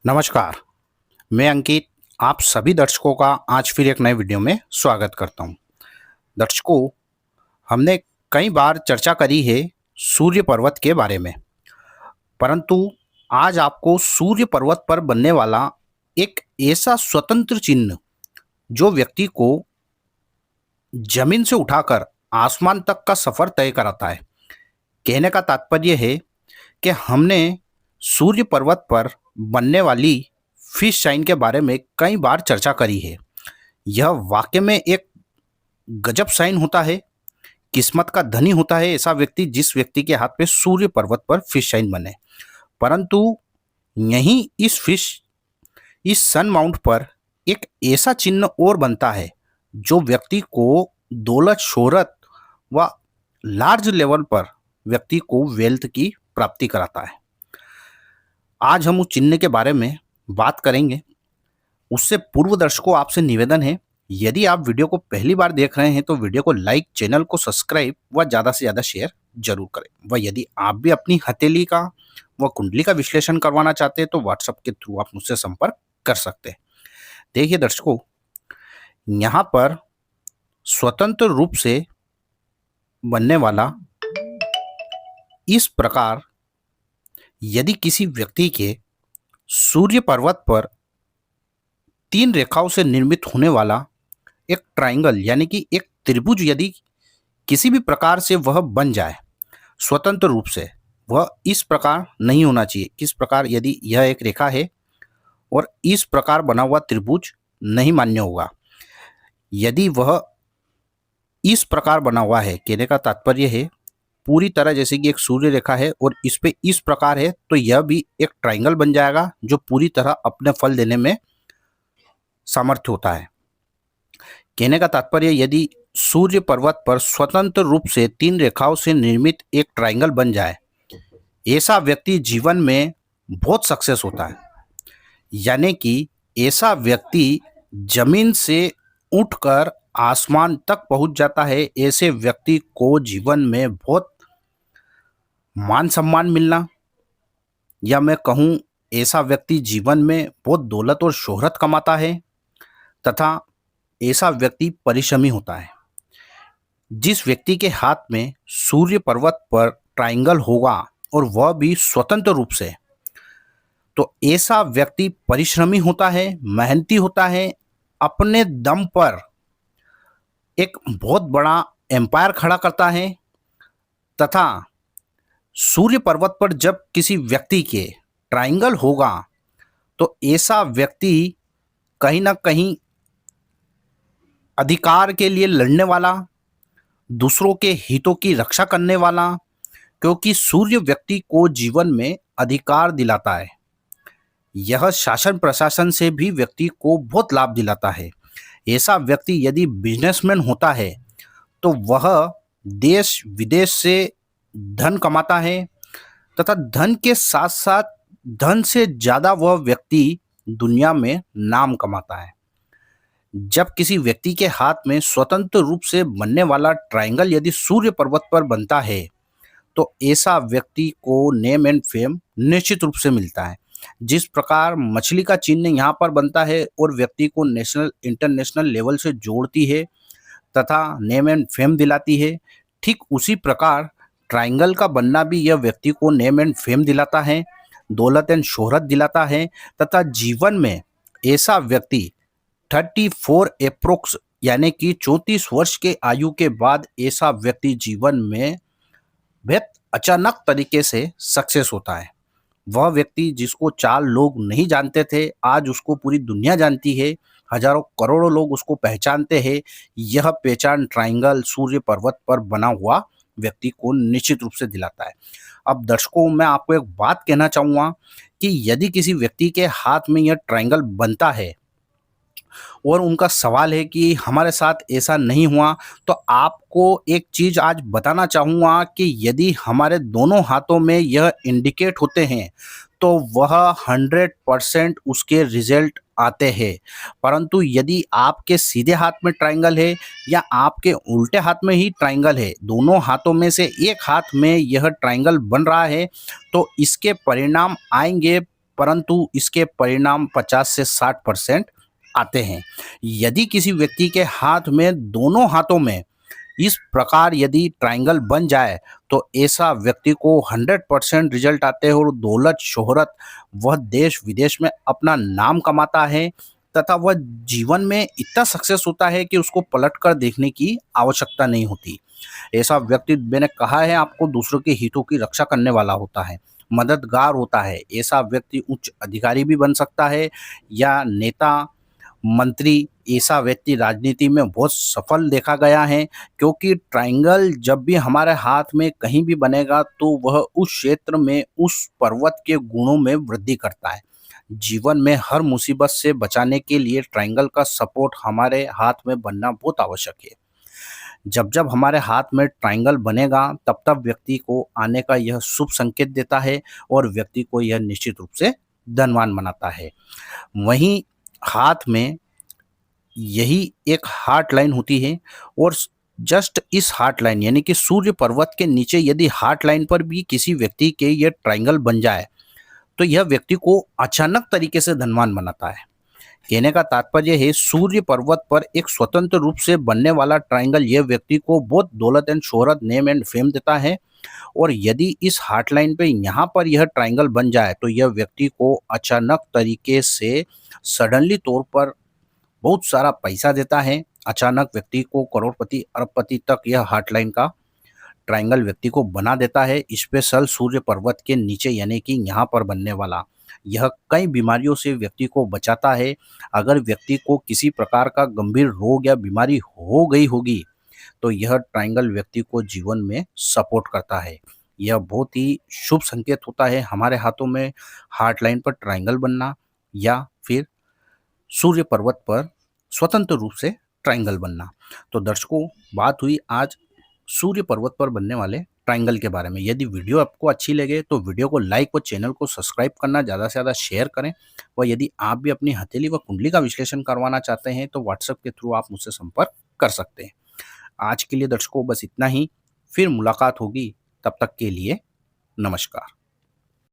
नमस्कार, मैं अंकित आप सभी दर्शकों का आज फिर एक नए वीडियो में स्वागत करता हूं। दर्शकों, हमने कई बार चर्चा करी है सूर्य पर्वत के बारे में, परंतु आज आपको सूर्य पर्वत पर बनने वाला एक ऐसा स्वतंत्र चिन्ह जो व्यक्ति को जमीन से उठाकर आसमान तक का सफर तय कराता है। कहने का तात्पर्य है कि हमने सूर्य पर्वत पर बनने वाली फिश शाइन के बारे में कई बार चर्चा करी है। यह वाकई में एक गजब साइन होता है, किस्मत का धनी होता है ऐसा व्यक्ति जिस व्यक्ति के हाथ पे सूर्य पर्वत पर फिश शाइन बने। परंतु यहीं इस सन माउंट पर एक ऐसा चिन्ह और बनता है जो व्यक्ति को दौलत शोहरत व लार्ज लेवल पर व्यक्ति को वेल्थ की प्राप्ति कराता है। आज हम उस चिन्ह के बारे में बात करेंगे। उससे पूर्व दर्शकों, आपसे निवेदन है, यदि आप वीडियो को पहली बार देख रहे हैं तो वीडियो को लाइक, चैनल को सब्सक्राइब व ज़्यादा से ज़्यादा शेयर जरूर करें। व यदि आप भी अपनी हथेली का व कुंडली का विश्लेषण करवाना चाहते हैं तो व्हाट्सएप के थ्रू आप मुझसे संपर्क कर सकते हैं। देखिए दर्शकों, यहाँ पर स्वतंत्र रूप से बनने वाला इस प्रकार यदि किसी व्यक्ति के सूर्य पर्वत पर 3 रेखाओं से निर्मित होने वाला एक ट्रायंगल यानी कि एक त्रिभुज यदि किसी भी प्रकार से वह बन जाए स्वतंत्र रूप से, वह इस प्रकार नहीं होना चाहिए। किस प्रकार, यदि यह एक रेखा है और इस प्रकार बना हुआ त्रिभुज नहीं मान्य होगा। यदि वह इस प्रकार बना हुआ है, कहने का तात्पर्य है पूरी तरह जैसे कि एक सूर्य रेखा है और इस पे इस प्रकार है, तो यह भी एक ट्रायंगल बन जाएगा जो पूरी तरह अपने फल देने में सामर्थ्य होता है। कहने का तात्पर्य, यदि सूर्य पर्वत पर स्वतंत्र रूप से 3 रेखाओं से निर्मित एक ट्रायंगल बन जाए, ऐसा व्यक्ति जीवन में बहुत सक्सेस होता है। यानी कि ऐसा व्यक्ति जमीन से उठकर आसमान तक पहुंच जाता है। ऐसे व्यक्ति को जीवन में बहुत मान सम्मान मिलना, या मैं कहूँ ऐसा व्यक्ति जीवन में बहुत दौलत और शोहरत कमाता है, तथा ऐसा व्यक्ति परिश्रमी होता है। जिस व्यक्ति के हाथ में सूर्य पर्वत पर ट्रायंगल होगा और वह भी स्वतंत्र रूप से, तो ऐसा व्यक्ति परिश्रमी होता है, मेहनती होता है, अपने दम पर एक बहुत बड़ा एम्पायर खड़ा करता है। तथा सूर्य पर्वत पर जब किसी व्यक्ति के ट्रायंगल होगा तो ऐसा व्यक्ति कहीं ना कहीं अधिकार के लिए लड़ने वाला, दूसरों के हितों की रक्षा करने वाला, क्योंकि सूर्य व्यक्ति को जीवन में अधिकार दिलाता है। यह शासन प्रशासन से भी व्यक्ति को बहुत लाभ दिलाता है। ऐसा व्यक्ति यदि बिजनेसमैन होता है तो वह देश विदेश से धन कमाता है, तथा धन के साथ साथ धन से ज़्यादा वह व्यक्ति दुनिया में नाम कमाता है। जब किसी व्यक्ति के हाथ में स्वतंत्र रूप से बनने वाला ट्रायंगल यदि सूर्य पर्वत पर बनता है तो ऐसा व्यक्ति को नेम एंड फेम निश्चित रूप से मिलता है। जिस प्रकार मछली का चिन्ह यहाँ पर बनता है और व्यक्ति को नेशनल इंटरनेशनल लेवल से जोड़ती है तथा नेम एंड फेम दिलाती है, ठीक उसी प्रकार ट्रायंगल का बनना भी यह व्यक्ति को नेम एंड फेम दिलाता है, दौलत एंड शोहरत दिलाता है। तथा जीवन में ऐसा व्यक्ति 34 अप्रोक्स यानी कि 34 वर्ष के आयु के बाद ऐसा व्यक्ति जीवन में बहुत अचानक तरीके से सक्सेस होता है। वह व्यक्ति जिसको 4 लोग नहीं जानते थे, आज उसको पूरी दुनिया जानती है, हजारों करोड़ों लोग उसको पहचानते हैं। यह पहचान ट्रायंगल सूर्य पर्वत पर बना हुआ व्यक्ति को निश्चित रूप से दिलाता है। अब दर्शकों, मैं आपको एक बात कहना चाहूँगा कि यदि किसी व्यक्ति के हाथ में यह ट्रायंगल बनता है और उनका सवाल है कि हमारे साथ ऐसा नहीं हुआ, तो आपको एक चीज़ आज बताना चाहूँगा कि यदि हमारे दोनों हाथों में यह इंडिकेट होते हैं तो वह 100% उसके रिजल्ट आते हैं। परंतु यदि आपके सीधे हाथ में ट्रायंगल है या आपके उल्टे हाथ में ही ट्रायंगल है, दोनों हाथों में से एक हाथ में यह ट्रायंगल बन रहा है, तो इसके परिणाम आएंगे परंतु इसके परिणाम 50 से 60% आते हैं। यदि किसी व्यक्ति के हाथ में दोनों हाथों में इस प्रकार यदि ट्रायंगल बन जाए तो ऐसा व्यक्ति को 100% रिजल्ट आते हैं और दौलत शोहरत वह देश विदेश में अपना नाम कमाता है तथा वह जीवन में इतना सक्सेस होता है कि उसको पलट कर देखने की आवश्यकता नहीं होती। ऐसा व्यक्ति मैंने कहा है आपको दूसरों के हितों की रक्षा करने वाला होता है, मददगार होता है। ऐसा व्यक्ति उच्च अधिकारी भी बन सकता है या नेता मंत्री। ऐसा व्यक्ति राजनीति में बहुत सफल देखा गया है क्योंकि ट्रायंगल जब भी हमारे हाथ में कहीं भी बनेगा तो वह उस क्षेत्र में उस पर्वत के गुणों में वृद्धि करता है। जीवन में हर मुसीबत से बचाने के लिए ट्रायंगल का सपोर्ट हमारे हाथ में बनना बहुत आवश्यक है। जब जब हमारे हाथ में ट्रायंगल बनेगा तब तब व्यक्ति को आने का यह शुभ संकेत देता है और व्यक्ति को यह निश्चित रूप से धनवान बनाता है। वहीं हाथ में यही एक हार्ट लाइन होती है और जस्ट इस हार्ट लाइन यानी कि सूर्य पर्वत के नीचे यदि हार्ट लाइन पर भी किसी व्यक्ति के ये ट्रायंगल बन जाए तो यह व्यक्ति को अचानक तरीके से धनवान बनाता है। कहने का तात्पर्य है सूर्य पर्वत पर एक स्वतंत्र रूप से बनने वाला ट्रायंगल यह व्यक्ति को बहुत दौलत एंड शोहरत, नेम एंड फेम देता है। और यदि इस हार्ट लाइन पे यहाँ पर यह ट्रायंगल बन जाए तो यह व्यक्ति को अचानक तरीके से सडनली तौर पर बहुत सारा पैसा देता है। अचानक व्यक्ति को करोड़पति अरबपति तक यह हार्ट लाइन का ट्रायंगल व्यक्ति को बना देता है। स्पेशल सूर्य पर्वत के नीचे यानी कि यहाँ पर बनने वाला यह कई बीमारियों से व्यक्ति को बचाता है। अगर व्यक्ति को किसी प्रकार का गंभीर रोग या बीमारी हो गई होगी तो यह ट्रायंगल व्यक्ति को जीवन में सपोर्ट करता है। यह बहुत ही शुभ संकेत होता है हमारे हाथों में हार्ट लाइन पर ट्रायंगल बनना या फिर सूर्य पर्वत पर स्वतंत्र रूप से ट्रायंगल बनना। तो दर्शकों, बात हुई आज सूर्य पर्वत पर बनने वाले ट्रायंगल के बारे में। यदि वीडियो आपको अच्छी लगे तो वीडियो को लाइक और चैनल को सब्सक्राइब करना ज़्यादा से ज़्यादा शेयर करें। और यदि आप भी अपनी हथेली व कुंडली का विश्लेषण करवाना चाहते हैं तो व्हाट्सएप के थ्रू आप मुझसे संपर्क कर सकते हैं। आज के लिए दर्शकों बस इतना ही, फिर मुलाकात होगी, तब तक के लिए नमस्कार।